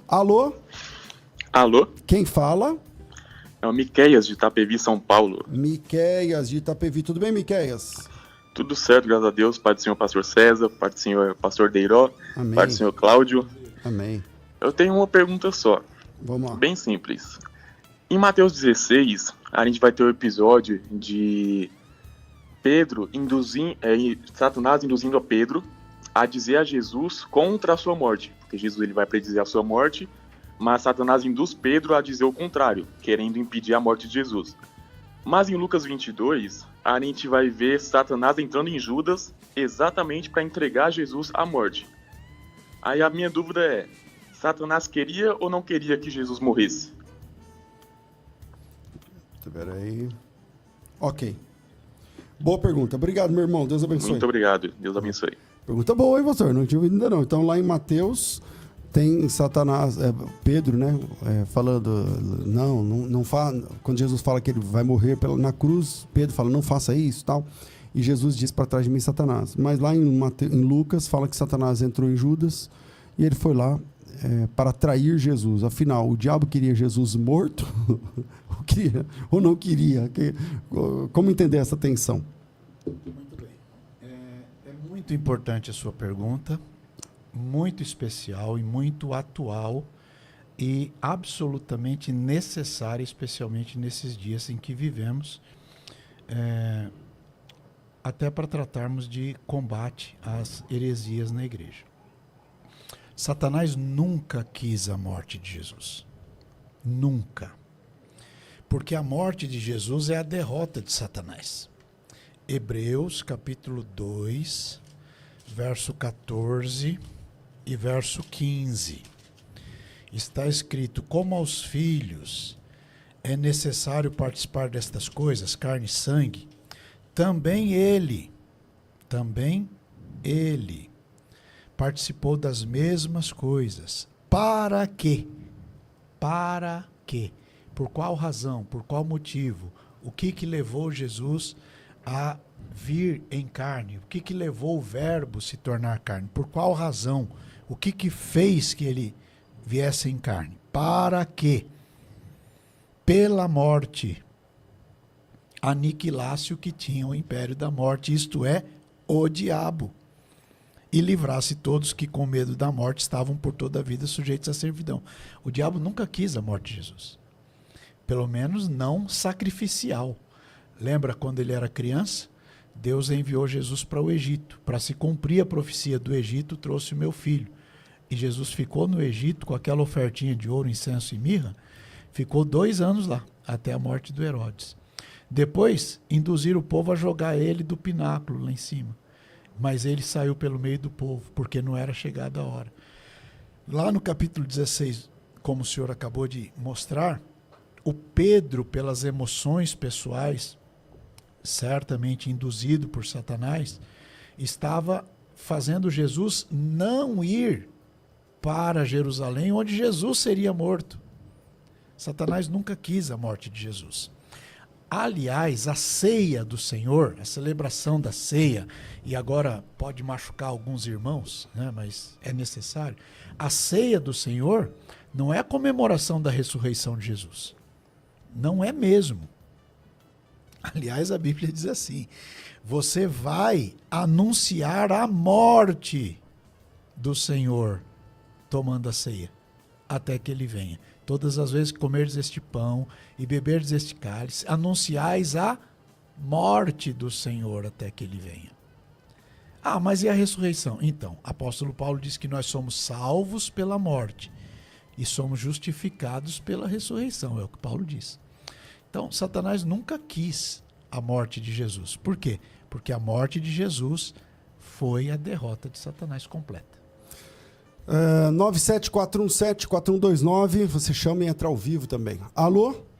Alô? Alô? Quem fala? É o Miqueias de Itapevi, São Paulo. Miqueias de Itapevi. Tudo bem, Miqueias? Tudo certo, graças a Deus. Pai do Senhor Pastor César, Pai do Senhor Pastor Deiró, Pai do Amém. Senhor Cláudio. Amém. Eu tenho uma pergunta só, Vamos lá. bem simples. Em Mateus 16, a gente vai ter o episódio de Pedro Satanás induzindo a Pedro a dizer a Jesus contra a sua morte. Porque Jesus ele vai predizer a sua morte, mas Satanás induz Pedro a dizer o contrário, querendo impedir a morte de Jesus. Mas em Lucas 22, a gente vai ver Satanás entrando em Judas exatamente para entregar Jesus à morte. Aí a minha dúvida é, Satanás queria ou não queria que Jesus morresse? Espera aí. Ok. Boa pergunta. Obrigado, meu irmão. Deus abençoe. Muito obrigado, Deus abençoe. Pergunta boa, hein, pastor? Não tinha ouvido ainda não. Então, lá em Mateus, tem Satanás, Pedro, né? Falando, não quando Jesus fala que ele vai morrer na cruz, Pedro fala, não faça isso e tal. E Jesus diz para trás de mim, Satanás. Mas lá em Lucas, fala que Satanás entrou em Judas e ele foi lá para trair Jesus. Afinal, o diabo queria Jesus morto? Ou não queria? Como entender essa tensão? Muito bem. É muito importante a sua pergunta, muito especial e muito atual e absolutamente necessária, especialmente nesses dias em que vivemos, até para tratarmos de combate às heresias na igreja. Satanás nunca quis a morte de Jesus. Nunca. Porque a morte de Jesus é a derrota de Satanás. Hebreus, capítulo 2, verso 14 e verso 15. Está escrito, como aos filhos é necessário participar destas coisas, carne e sangue, também ele participou das mesmas coisas. Para quê? Para quê? Por qual razão? Por qual motivo? O que levou Jesus a vir em carne? O que levou o verbo se tornar carne? Por qual razão? O que fez que ele viesse em carne? Para que, pela morte, aniquilasse o que tinha o império da morte, isto é, o diabo, e livrasse todos que com medo da morte estavam por toda a vida sujeitos à servidão. O diabo nunca quis a morte de Jesus. Pelo menos não sacrificial. Lembra quando ele era criança? Deus enviou Jesus para o Egito. Para se cumprir a profecia do Egito, trouxe o meu filho. E Jesus ficou no Egito com aquela ofertinha de ouro, incenso e mirra. Ficou 2 anos lá, até a morte do Herodes. Depois, induziram o povo a jogar ele do pináculo lá em cima. Mas ele saiu pelo meio do povo, porque não era chegada a hora. Lá no capítulo 16, como o senhor acabou de mostrar, o Pedro, pelas emoções pessoais, certamente induzido por Satanás, estava fazendo Jesus não ir para Jerusalém, onde Jesus seria morto. Satanás nunca quis a morte de Jesus. Aliás, a ceia do Senhor, a celebração da ceia, e agora pode machucar alguns irmãos, né, mas é necessário. A ceia do Senhor não é a comemoração da ressurreição de Jesus. Não é mesmo. Aliás, a Bíblia diz assim, você vai anunciar a morte do Senhor tomando a ceia, até que ele venha. Todas as vezes que comerdes este pão e beberdes este cálice, anunciais a morte do Senhor até que ele venha. Ah, mas e a ressurreição? Então, apóstolo Paulo diz que nós somos salvos pela morte e somos justificados pela ressurreição, é o que Paulo diz. Então, Satanás nunca quis a morte de Jesus. Por quê? Porque a morte de Jesus foi a derrota de Satanás completa. 97417-4129, você chama e entra ao vivo também. Alô?